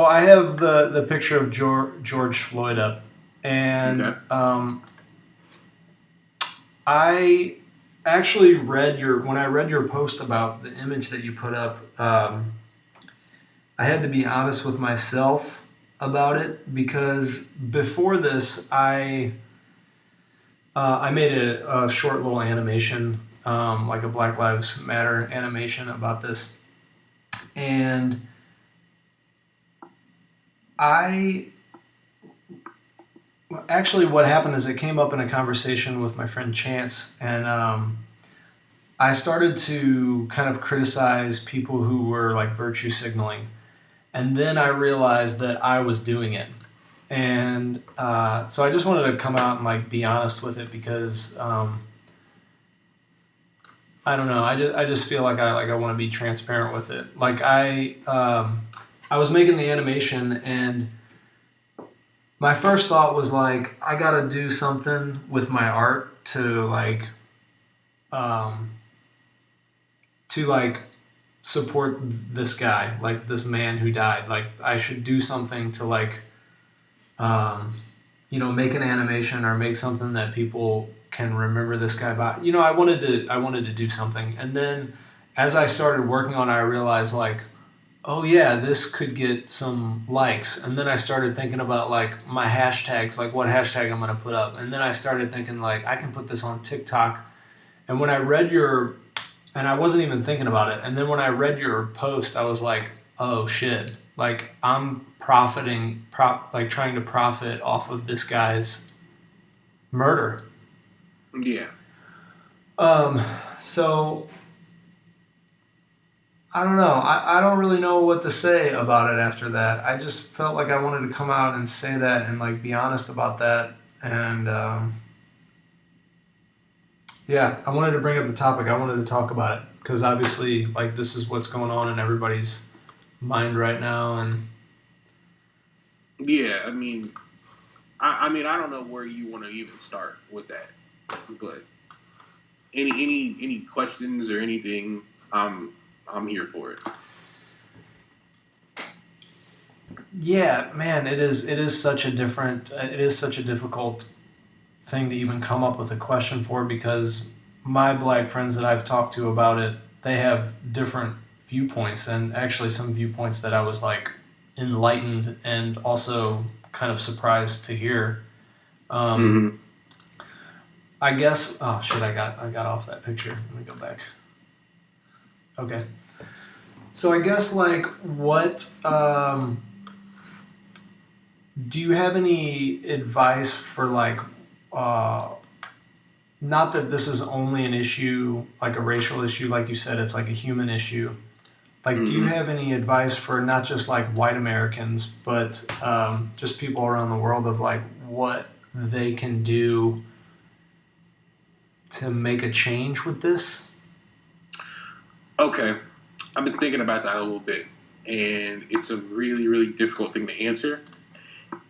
I have the picture of George Floyd up, and Okay. I actually when I read your post about the image that you put up. I had to be honest with myself about it because before this, I made a short little animation, like a Black Lives Matter animation about this, and I actually what happened is it came up in a conversation with my friend Chance, and I started to kind of criticize people who were like virtue signaling, and then I realized that I was doing it. And so I just wanted to come out and like be honest with it because I don't know. I just feel like I want to be transparent with it. Like I was making the animation and my first thought was like I got to do something with my art um, to like support this guy, like this man who died. Like I should do something to like um, make an animation or make something that people can remember this guy by. I wanted to do something, and then as I started working on it, I realized like, oh yeah, this could get some likes, and then I started thinking about like my hashtags, like what hashtag I'm gonna put up, and then I started thinking like I can put this on TikTok, and when I read your, and I wasn't even thinking about it, and then when I read your post, I was like, oh shit, like I'm like trying to profit off of this guy's murder. Yeah. Um, so I don't know. I don't really know what to say about it after that. I just felt like I wanted to come out and say that and like be honest about that. And yeah, I wanted to bring up the topic. I wanted to talk about it because obviously, like this is what's going on in everybody's mind right now. And Yeah. I don't know where you want to even start with that, but any questions or anything, I'm here for it. yeah, man, it is such a difficult thing to even come up with a question for because my black friends that I've talked to about it, they have different viewpoints and actually some viewpoints that I was like enlightened and also kind of surprised to hear. Um, Mm-hmm. I guess. Oh shit! I got off that picture. Let me go back. Okay. So I guess like what do you have any advice for like uh, not that this is only an issue, like a racial issue, like you said, it's like a human issue. Like, do you Mm-hmm. have any advice for not just like white Americans, but just people around the world of like what they can do to make a change with this? Okay. I've been thinking about that a little bit, and it's a really, really difficult thing to answer.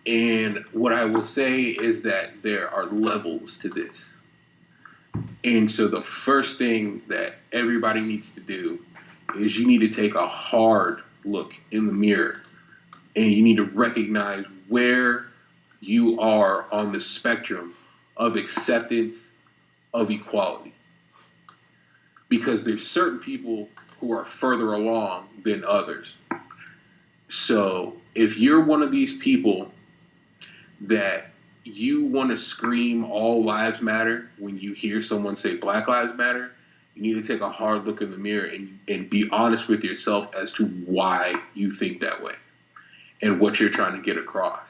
And what I will say is that there are levels to this. And so the first thing that everybody needs to do is you need to take a hard look in the mirror and you need to recognize where you are on the spectrum of acceptance of equality. Because there's certain people who are further along than others. So if you're one of these people that you want to scream all lives matter when you hear someone say Black Lives Matter, you need to take a hard look in the mirror and be honest with yourself as to why you think that way and what you're trying to get across.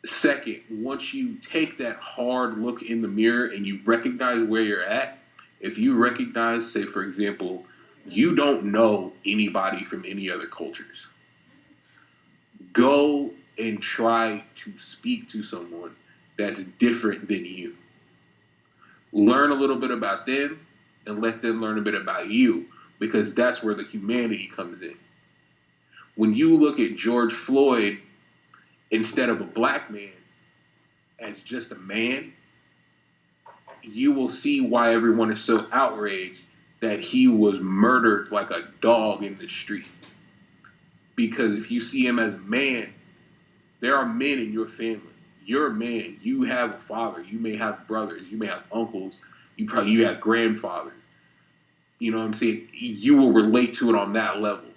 Second, once you take that hard look in the mirror and you recognize where you're at, if you recognize, say, for example, you don't know anybody from any other cultures, go and try to speak to someone that's different than you. Learn a little bit about them and let them learn a bit about you because that's where the humanity comes in. When you look at George Floyd instead of a black man as just a man, you will see why everyone is so outraged that he was murdered like a dog in the street. Because if you see him as a man, there are men in your family. You're a man. You have a father. You may have brothers. You may have uncles. You have grandfathers. You know what I'm saying? You will relate to it on that level.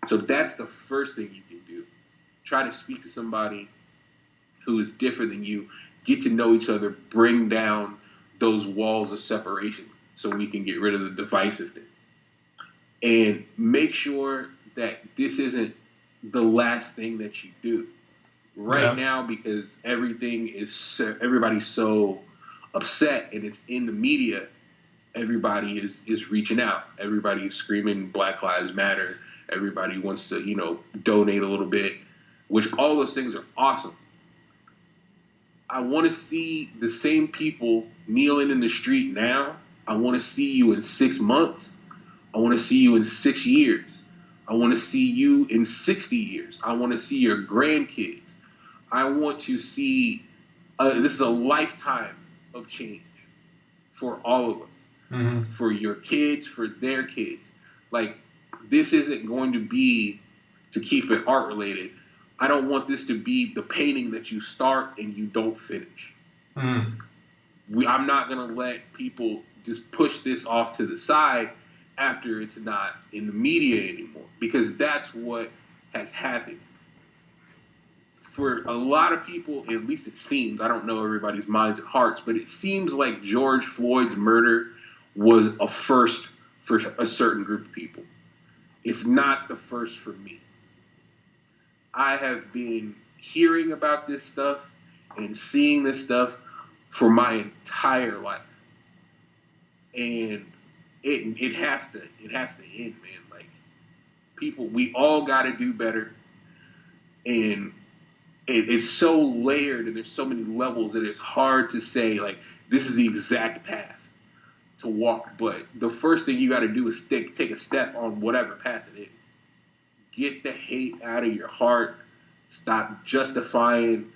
So that's the first thing you can do. Try to speak to somebody who is different than you. Get to know each other. Bring down those walls of separation so we can get rid of the divisiveness. And make sure that this isn't the last thing that you do. Right now, because everybody's so upset and it's in the media, everybody is reaching out. Everybody is screaming Black Lives Matter. Everybody wants to, donate a little bit, which all those things are awesome. I want to see the same people kneeling in the street now. I want to see you in 6 months. I want to see you in 6 years. I want to see you in 60 years. I want to see your grandkids. I want to see, this is a lifetime of change for all of us. Mm-hmm. For your kids, for their kids. Like, this isn't going to be, to keep it art related, I don't want this to be the painting that you start and you don't finish. I'm not going to let people just push this off to the side after it's not in the media anymore, because that's what has happened. For a lot of people, at least it seems, I don't know everybody's minds and hearts, but it seems like George Floyd's murder was a first for a certain group of people. It's not the first for me. I have been hearing about this stuff and seeing this stuff for my entire life. And it has to end, man. Like, people, we all got to do better. And it's so layered and there's so many levels that it's hard to say, like, this is the exact path to walk. But the first thing you got to do is take a step on whatever path it is. Get the hate out of your heart. Stop justifying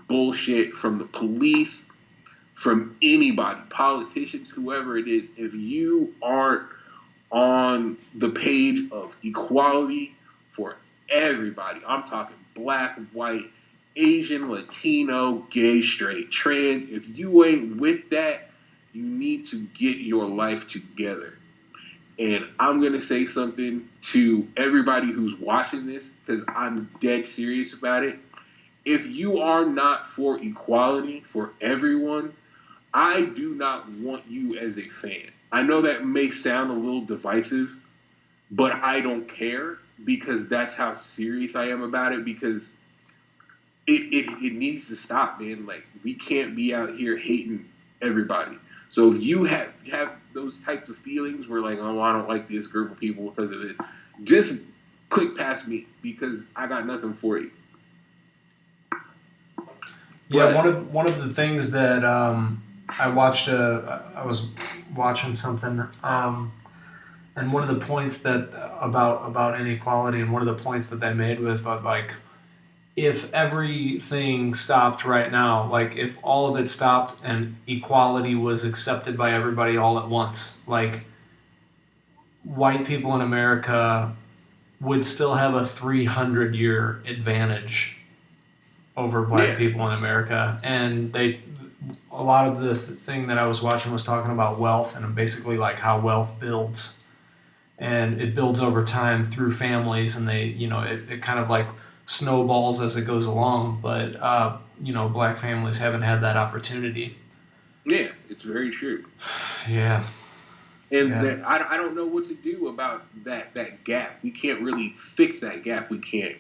bullshit from the police, from anybody, politicians, whoever it is. If you aren't on the page of equality for everybody, I'm talking black, white, Asian, Latino, gay, straight, trans, if you ain't with that, you need to get your life together. And I'm going to say something to everybody who's watching this, because I'm dead serious about it. If you are not for equality for everyone, I do not want you as a fan. I know that may sound a little divisive, but I don't care, because that's how serious I am about it, because it needs to stop, man. Like, we can't be out here hating everybody. So if you have those types of feelings where, like, oh, I don't like this group of people because of this, just click past me, because I got nothing for you. Yeah, one of the things that I watched, I was watching something, and one of the points that about inequality, and one of the points that they made was that, like, if everything stopped right now, like if all of it stopped and equality was accepted by everybody all at once, like, white people in America would still have a 300-year advantage over black people in America. And a lot of the thing that I was watching was talking about wealth, and basically like how wealth builds, and it builds over time through families, and it kind of like snowballs as it goes along, but black families haven't had that opportunity. Yeah, it's very true. Yeah. And I don't know what to do about that gap. We can't really fix that gap. We can't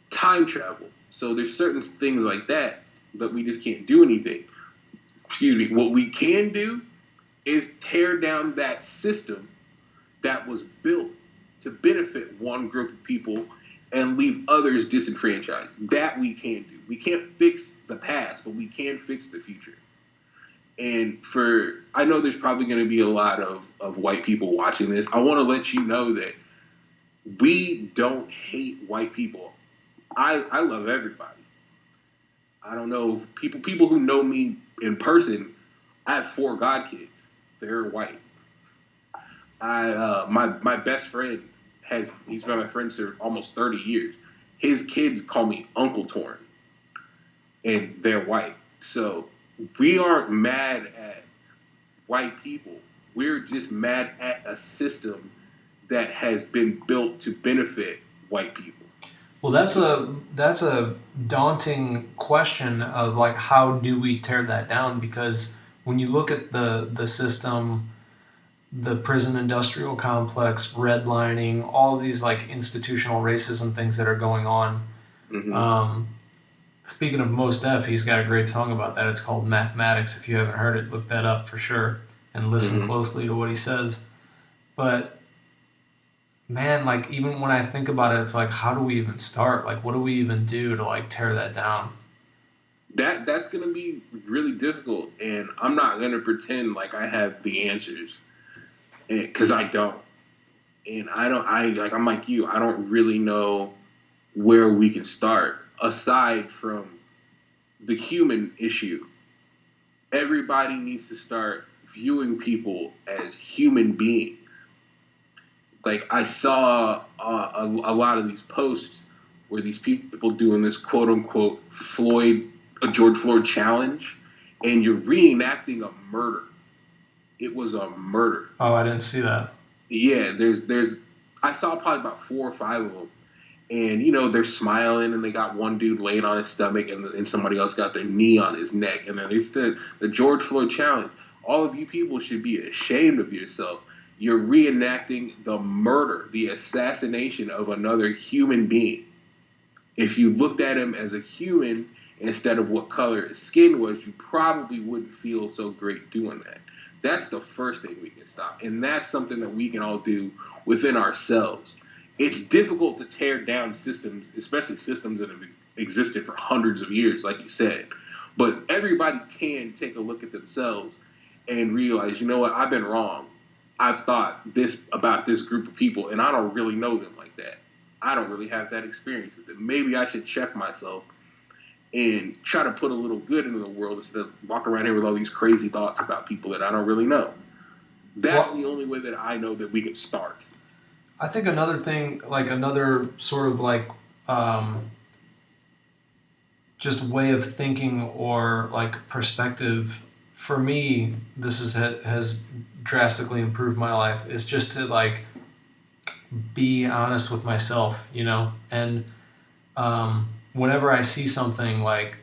time travel. So there's certain things like that, but we just can't do anything. Excuse me. What we can do is tear down that system that was built to benefit one group of people and leave others disenfranchised. That we can do. We can't fix the past, but we can fix the future. And I know there's probably going to be a lot of white people watching this. I want to let you know that we don't hate white people. I love everybody. I don't know, people who know me in person, I have 4 godkids. They're white. My best friend he's been my friend for almost 30 years. His kids call me Uncle Torren, and they're white. So we aren't mad at white people. We're just mad at a system that has been built to benefit white people. Well, that's a daunting question of like how do we tear that down? Because when you look at the system, the prison industrial complex, redlining, all of these like institutional racism things that are going on. Mm-hmm. Speaking of Mos Def, he's got a great song about that. It's called Mathematics. If you haven't heard it, look that up for sure and listen Mm-hmm. closely to what he says. But man, like even when I think about it, it's like how do we even start? Like what do we even do to like tear that down? That's gonna be really difficult, and I'm not gonna pretend like I have the answers, because I don't. And I don't. I'm like you. I don't really know where we can start aside from the human issue. Everybody needs to start viewing people as human beings. Like I saw a lot of these posts where these people doing this quote unquote George Floyd challenge, and you're reenacting a murder. It was a murder. Oh, I didn't see that. Yeah, there's I saw probably about 4 or 5 of them, and they're smiling, and they got one dude laying on his stomach, and somebody else got their knee on his neck, and then it's the George Floyd challenge. All of you people should be ashamed of yourself. You're reenacting the murder, the assassination of another human being. If you looked at him as a human instead of what color his skin was, you probably wouldn't feel so great doing that. That's the first thing we can stop. And that's something that we can all do within ourselves. It's difficult to tear down systems, especially systems that have existed for hundreds of years, like you said. But everybody can take a look at themselves and realize, you know what, I've been wrong. I've thought this about this group of people, and I don't really know them like that. I don't really have that experience with them. Maybe I should check myself and try to put a little good into the world instead of walking around here with all these crazy thoughts about people that I don't really know. That's the only way that I know that we can start. I think another thing, like another sort of like just way of thinking or like perspective for me, this has drastically improved my life. Is just to like be honest with myself, and whenever I see something like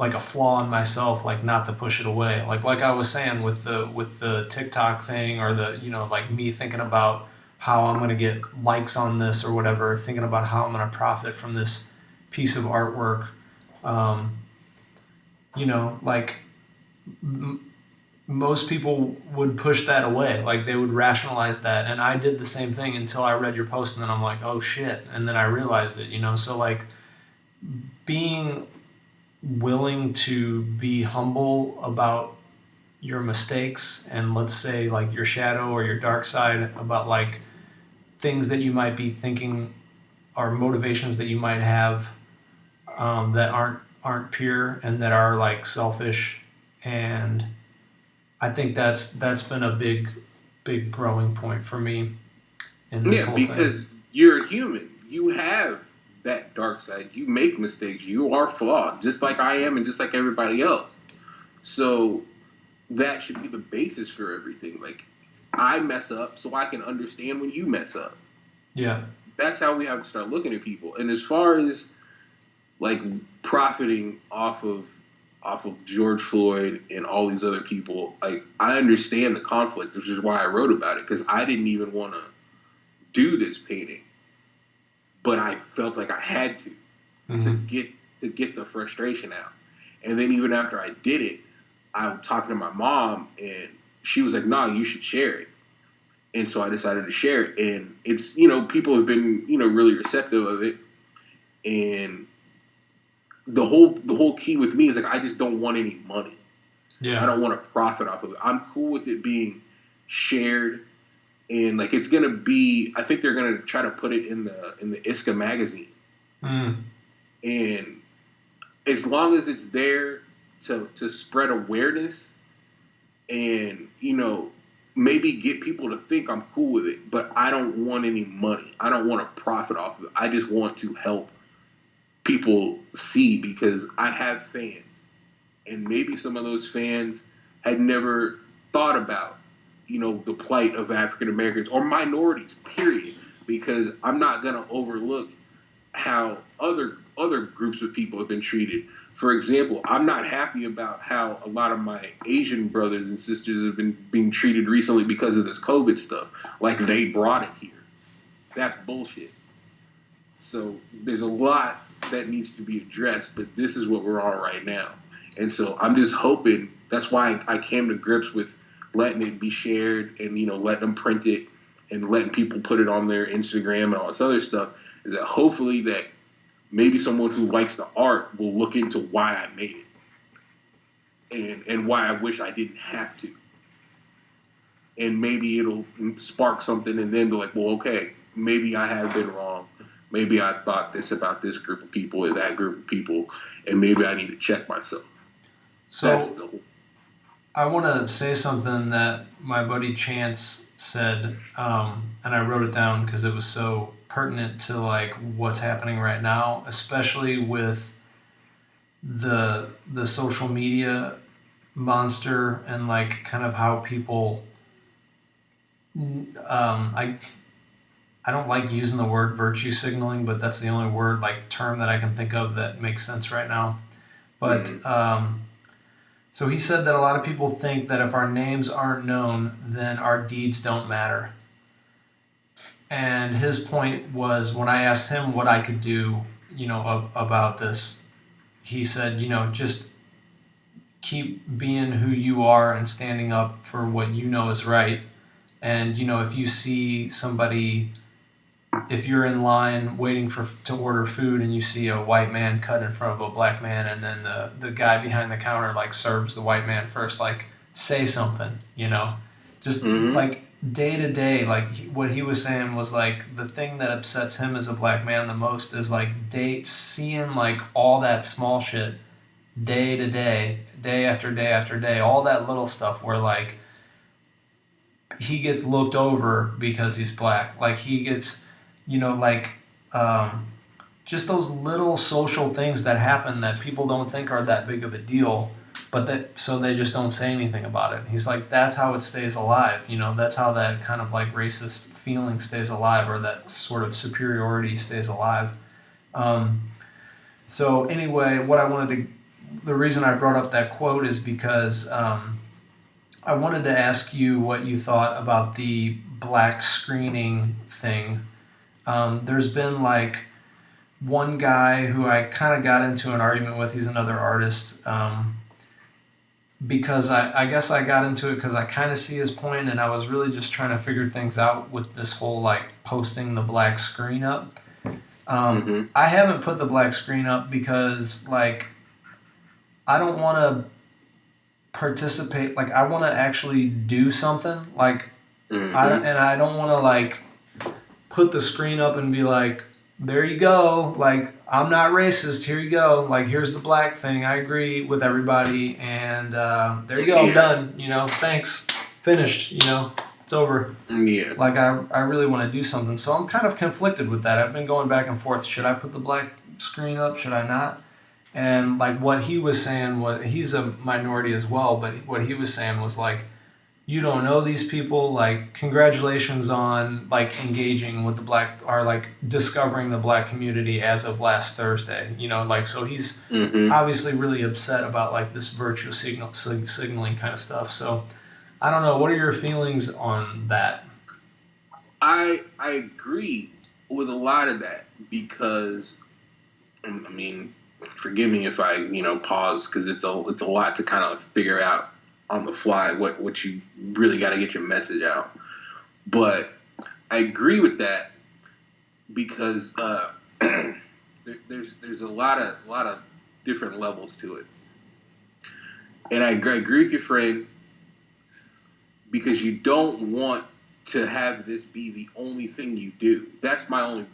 a flaw in myself, like not to push it away. Like I was saying with the TikTok thing or the like me thinking about how I'm gonna get likes on this or whatever, thinking about how I'm gonna profit from this piece of artwork. Um, like most people would push that away, like they would rationalize that, and I did the same thing until I read your post, and then I'm like, oh shit, and then I realized it. So like being willing to be humble about your mistakes and let's say like your shadow or your dark side about like things that you might be thinking or motivations that you might have that aren't pure and that are like selfish. And I think that's been a big growing point for me in this whole Because thing. you're a human. You have that dark side. You make mistakes. You are flawed, just like I am and just like everybody else. So that should be the basis for everything. Like, I mess up so I can understand when you mess up. Yeah. That's how we have to start looking at people. And as far as like profiting off of George Floyd and all these other people, like I understand the conflict, which is why I wrote about it, because I didn't even want to do this painting, but I felt like I had to Mm-hmm. to get the frustration out. And then even after I did it, I was talking to my mom, and she was like, "Nah, you should share it." And so I decided to share it, and it's people have been really receptive of it, and the whole key with me is like I just don't want any money. I Yeah. don't want to profit off of it. I'm cool with it being shared, and like it's gonna be. I think they're gonna try to put it in the ISCA magazine, Mm. and as long as it's there to spread awareness, and maybe get people to think I'm cool with it, but I don't want any money. I don't want to profit off of it. I just want to help people see, because I have fans, and maybe some of those fans had never thought about, the plight of African Americans or minorities, period, because I'm not going to overlook how other groups of people have been treated. For example, I'm not happy about how a lot of my Asian brothers and sisters have been being treated recently because of this COVID stuff. Like, they brought it here. That's bullshit. So there's a lot that needs to be addressed, but this is what we're on right now. And so I'm just hoping, that's why I came to grips with letting it be shared and, letting them print it and letting people put it on their Instagram and all this other stuff, is that hopefully that maybe someone who likes the art will look into why I made it and why I wish I didn't have to. And maybe it'll spark something, and then be like, well, okay, maybe I have been wrong. Maybe I thought this about this group of people or that group of people, and maybe I need to check myself. So I want to say something that my buddy Chance said, and I wrote it down because it was so pertinent to like what's happening right now, especially with the social media monster and like kind of how people I don't like using the word virtue signaling, but that's the only word like term that I can think of that makes sense right now. But so he said that a lot of people think that if our names aren't known, then our deeds don't matter. And his point was, when I asked him what I could do, about this, he said, just keep being who you are and standing up for what you know is right. And, if you see somebody, if you're in line waiting to order food and you see a white man cut in front of a black man, and then the guy behind the counter like serves the white man first, like say something, just like day to day, like what he was saying was like the thing that upsets him as a black man the most is like seeing like all that small shit day to day, day after day after day, all that little stuff where like he gets looked over because he's black, like he gets just those little social things that happen that people don't think are that big of a deal, but so they just don't say anything about it. He's like, that's how it stays alive. That's how that kind of like racist feeling stays alive, or that sort of superiority stays alive. So anyway, the reason I brought up that quote is because I wanted to ask you what you thought about the black screening thing. There's been like one guy who I kind of got into an argument with. He's another artist, because I guess I got into it because I kind of see his point, and I was really just trying to figure things out with this whole like posting the black screen up. I haven't put the black screen up because like I don't want to participate. Like I want to actually do something. Like I don't want to like put the screen up and be like, there you go, like I'm not racist, here you go, like here's the black thing, I agree with everybody, and there you go, I'm done, thanks, finished, it's over. Like I really want to do something, so I'm kind of conflicted with that. I've been going back and forth. Should I put the black screen up, should I not? And like what he was saying was, he's a minority as well, but what he was saying was like, you don't know these people, like congratulations on like engaging with the black, or like discovering the black community as of last Thursday, like, so he's obviously really upset about like this virtue signaling kind of stuff. So I don't know, what are your feelings on that? I agree with a lot of that, because I mean, forgive me if I pause, because it's a lot to kind of figure out on the fly what you really got to get your message out. But I agree with that because there's a lot of different levels to it, and I agree with your friend, because you don't want to have this be the only thing you do. That's the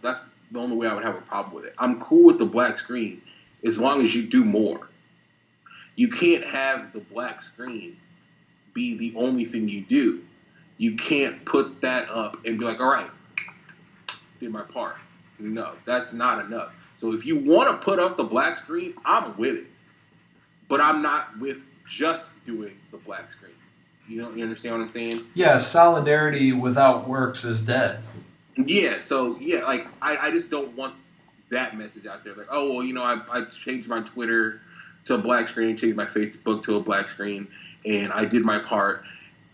only way I would have a problem with it. I'm cool with the black screen as long as you do more. You can't have the black screen be the only thing you do. You can't put that up and be like, all right, did my part. No, that's not enough. So if you want to put up the black screen, I'm with it. But I'm not with just doing the black screen. You understand what I'm saying? Yeah, solidarity without works is dead. Yeah, so yeah, like I just don't want that message out there. Like, oh well, I changed my Twitter to a black screen, changed my Facebook to a black screen, and I did my part.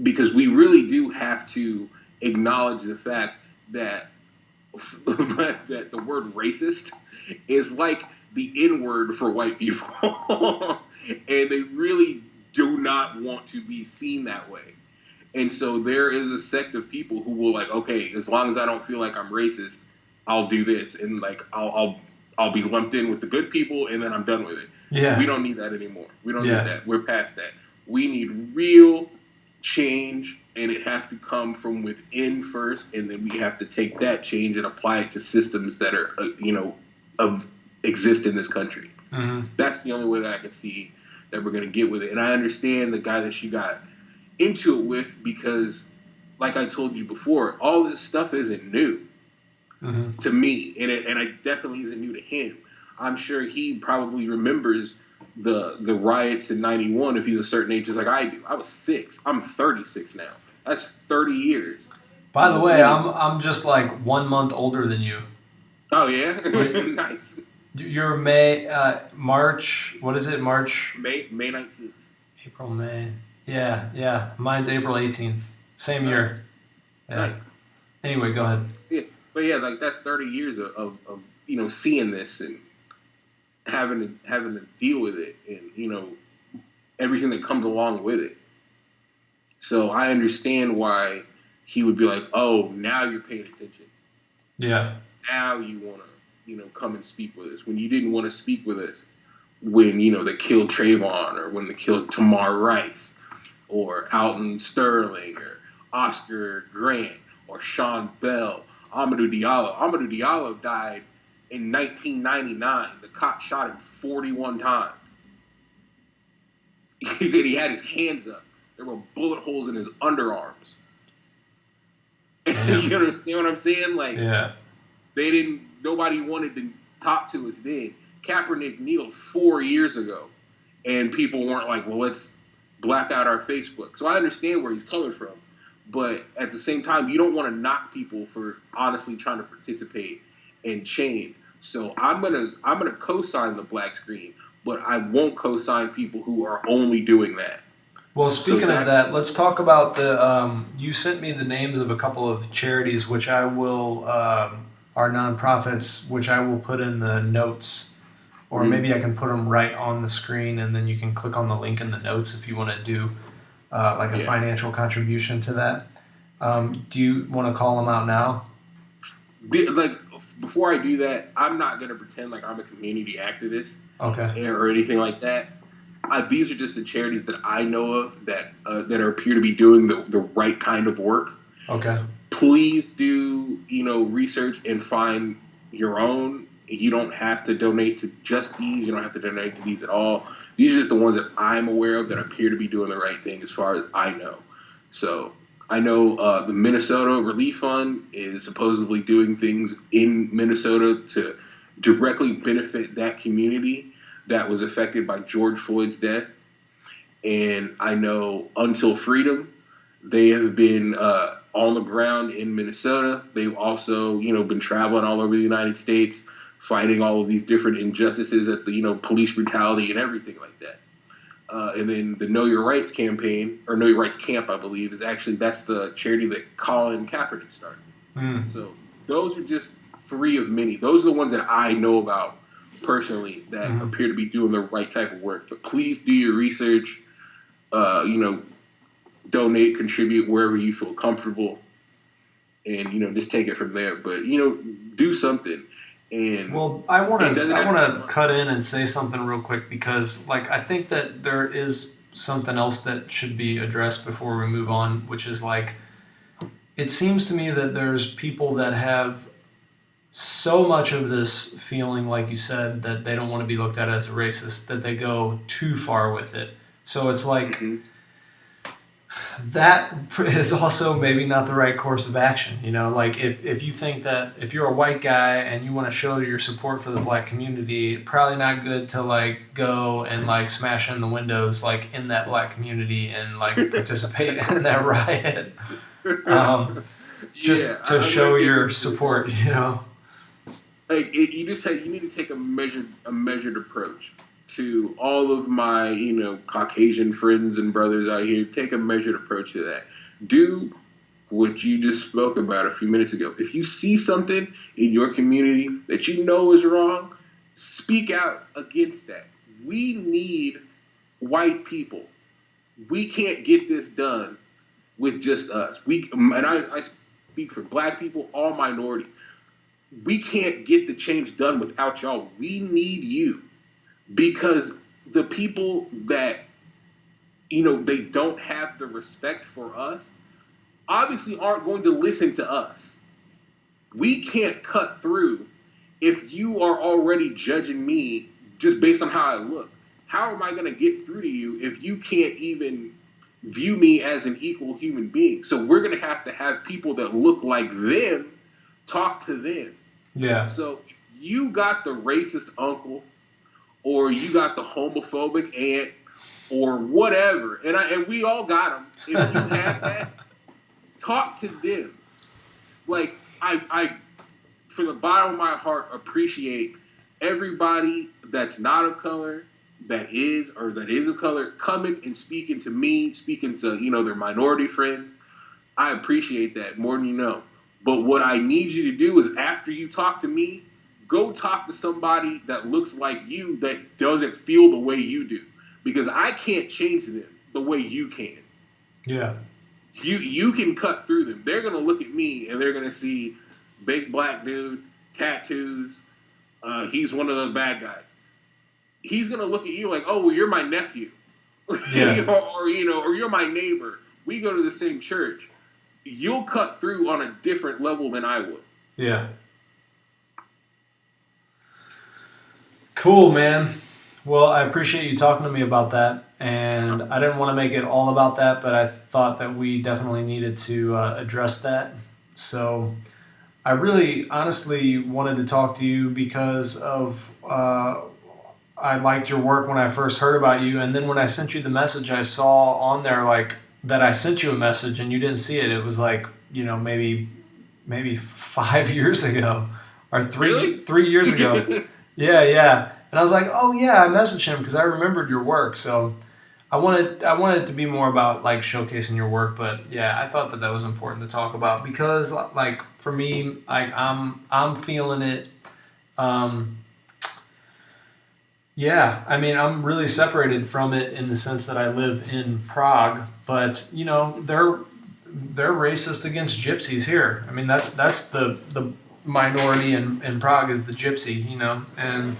Because we really do have to acknowledge the fact that that the word racist is like the N-word for white people. And they really do not want to be seen that way. And so there is a sect of people who will like, okay, as long as I don't feel like I'm racist, I'll do this. And like, I'll be lumped in with the good people and then I'm done with it. Yeah. We don't need that anymore. We don't need that. We're past that. We need real change, and it has to come from within first, and then we have to take that change and apply it to systems that are, exist in this country. Mm-hmm. That's the only way that I can see that we're going to get with it. And I understand the guy that she got into it with because, like I told you before, all this stuff isn't new to me, and it definitely isn't new to him. I'm sure he probably remembers the riots in '91 if he's a certain age, just like I do. I was 6. I'm 36 now. That's 30 years. By the way, I'm just like 1 month older than you. Oh yeah, nice. You're March. What is it? March. May 19th. April, May. Yeah. Mine's April 18th. Same year. Yeah. Nice. Anyway, go ahead. Yeah, but yeah, like that's 30 years of seeing this and having to deal with it, and everything that comes along with it. So I understand why he would be like, "Oh, now you're paying attention. Yeah. Now you want to, come and speak with us when you didn't want to speak with us when they killed Trayvon or when they killed Tamar Rice or Alton Sterling or Oscar Grant or Sean Bell, Amadou Diallo. Amadou Diallo died in 1999. The cop shot him 41 times. He had his hands up. There were bullet holes in his underarms. You understand what I'm saying? Like, nobody wanted to talk to us then. Kaepernick kneeled 4 years ago, and people weren't like, well, let's black out our Facebook. So I understand where he's coming from. But at the same time, you don't want to knock people for honestly trying to participate and change. So I'm gonna co-sign the black screen, but I won't co-sign people who are only doing that. Well, speaking of that, let's talk about the. You sent me the names of a couple of charities, which I will are nonprofits, which I will put in the notes, or maybe I can put them right on the screen, and then you can click on the link in the notes if you want to do a financial contribution to that. Do you want to call them out now? Before I do that, I'm not going to pretend like I'm a community activist, okay, or anything like that. These are just the charities that I know of that appear to be doing the right kind of work. Okay. Please do research and find your own. You don't have to donate to just these. You don't have to donate to these at all. These are just the ones that I'm aware of that appear to be doing the right thing as far as I know. So I know the Minnesota Relief Fund is supposedly doing things in Minnesota to directly benefit that community that was affected by George Floyd's death. And I know Until Freedom, they have been on the ground in Minnesota. They've also, been traveling all over the United States, fighting all of these different injustices at the, police brutality and everything like that. And then the Know Your Rights campaign, or Know Your Rights Camp, I believe, that's the charity that Colin Kaepernick started. So those are just 3 of many. Those are the ones that I know about personally that appear to be doing the right type of work. But please do your research, donate, contribute wherever you feel comfortable, and just take it from there. But do something. And well, I want to cut in and say something real quick because I think that there is something else that should be addressed before we move on, which is it seems to me that there's people that have so much of this feeling, like you said, that they don't want to be looked at as a racist, that they go too far with it. So it's that is also maybe not the right course of action. Like if you think that if you're a white guy and you want to show your support for the black community, probably not good to like go and like smash in the windows like in that black community and like participate in that riot, um, Yeah, just to I'm gonna show give your it to you. support. You need to take a measured approach to all of my Caucasian friends and brothers out here. Take a measured approach to that. Do what you just spoke about a few minutes ago. If you see something in your community that you know is wrong, speak out against that. We need white people. We can't get this done with just us. I speak for black people, all minorities. We can't get the change done without y'all. We need you because the people that they don't have the respect for us obviously aren't going to listen to us. We can't cut through if you are already judging me just based on how I look. How am I going to get through to you if you can't even view me as an equal human being? So we're going to have people that look like them talk to them. Yeah. So if you got the racist uncle or you got the homophobic aunt or whatever, and we all got them. If you have that, talk to them. Like I from the bottom of my heart appreciate everybody that's not of color, that is of color, coming and speaking to me, speaking to their minority friends. I appreciate that more than you know. But what I need you to do is after you talk to me, go talk to somebody that looks like you that doesn't feel the way you do. Because I can't change them the way you can. Yeah. You can cut through them. They're gonna look at me and they're gonna see big black dude, tattoos. He's one of those bad guys. He's gonna look at you like, oh, well, you're my nephew, Yeah. or you're my neighbor. We go to the same church. You'll cut through on a different level than I would. Yeah. Cool, man. Well, I appreciate you talking to me about that. And I didn't want to make it all about that, but I thought that we definitely needed to address that. So I really honestly wanted to talk to you because of I liked your work when I first heard about you. And then when I sent you the message, I saw on there like that I sent you a message and you didn't see it. It was like, maybe 5 years ago or Really? 3 years ago. Yeah, yeah. And I was like, oh yeah, I messaged him because I remembered your work. So I wanted it to be more about like showcasing your work. But yeah, I thought that that was important to talk about because like for me, like I'm feeling it. Um, yeah, I mean I'm really separated from it in the sense that I live in Prague, but they're racist against gypsies here. I mean that's the minority in Prague is the gypsy, and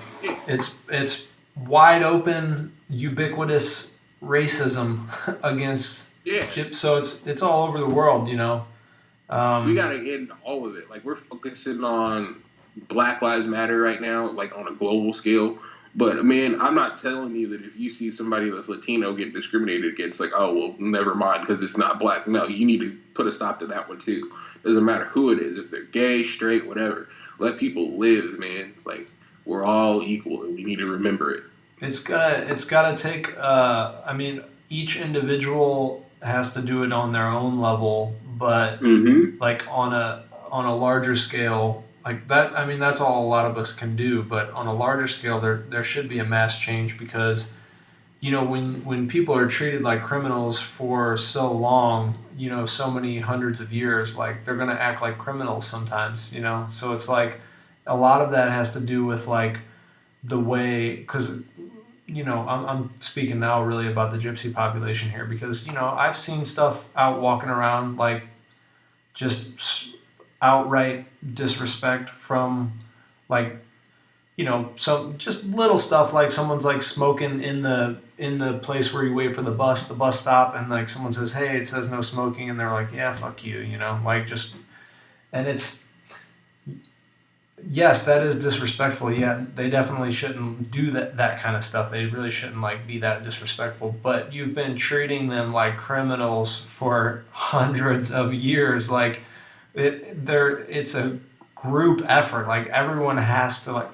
it's wide open, ubiquitous racism against Yeah. gyps. So it's all over the world. We Um, gotta end all of it. Like we're focusing on Black Lives Matter right now, like on a global scale. But man, I'm not telling you that if you see somebody that's Latino get discriminated against, like, oh well, never mind because it's not black. No, you need to put a stop to that one too. Doesn't matter who it is, if they're gay, straight, whatever. Let people live, man. Like we're all equal, and we need to remember it. it's gotta take. I mean, each individual has to do it on their own level, but Mm-hmm. like on a larger scale, like that. I mean, that's all a lot of us can do. But on a larger scale, there should be a mass change because when people are treated like criminals for so long, so many hundreds of years, like they're gonna act like criminals sometimes. So it's like a lot of that has to do with like the way because I'm speaking now really about the gypsy population here because I've seen stuff out walking around like just outright disrespect from like some just little stuff like someone's like smoking in the place where you wait for the bus stop, and like someone says, hey, it says no smoking, and they're like, yeah, fuck you, like just and yes, that is disrespectful. Yeah, they definitely shouldn't do that kind of stuff. They really shouldn't like be that disrespectful. But you've been treating them like criminals for hundreds of years. Like it's a group effort. Like everyone has to like,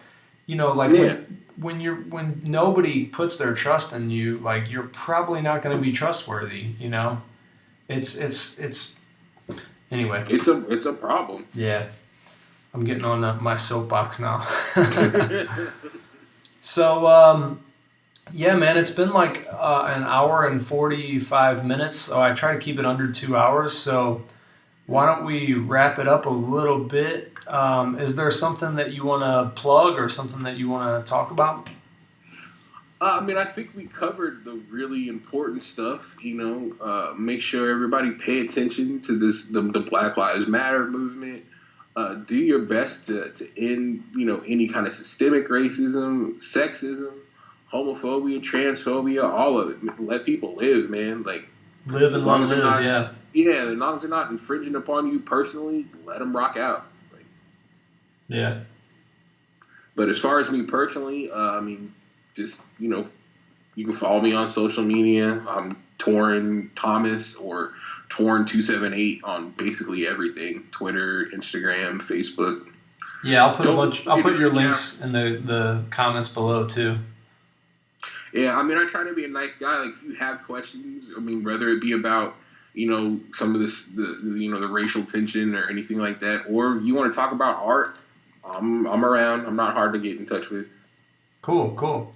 like Yeah, when nobody puts their trust in you, like you're probably not going to be trustworthy. It's anyway. it's a problem. Yeah. I'm getting on my soapbox now. So, yeah, man, it's been like an hour and 45 minutes. So I try to keep it under 2 hours. So why don't we wrap it up a little bit? Is there something that you want to plug or something that you want to talk about? I mean, I think we covered the really important stuff. Make sure everybody pay attention to the Black Lives Matter movement. Do your best to end, any kind of systemic racism, sexism, homophobia, transphobia, all of it. Let people live, man. Like, Live as and long let as they're live, not, yeah. yeah, as long as they're not infringing upon you personally, let them rock out. Like, Yeah. but as far as me personally, I mean, just you can follow me on social media. I'm Torren Thomas or Torren278 on basically everything: Twitter, Instagram, Facebook. Yeah, Don't I'll put your yeah, links in the comments below too. yeah. I mean, I try to be a nice guy. Like, if you have questions, I mean, whether it be about some of the racial tension or anything like that, or you want to talk about art, I'm around. I'm not hard to get in touch with. Cool, cool.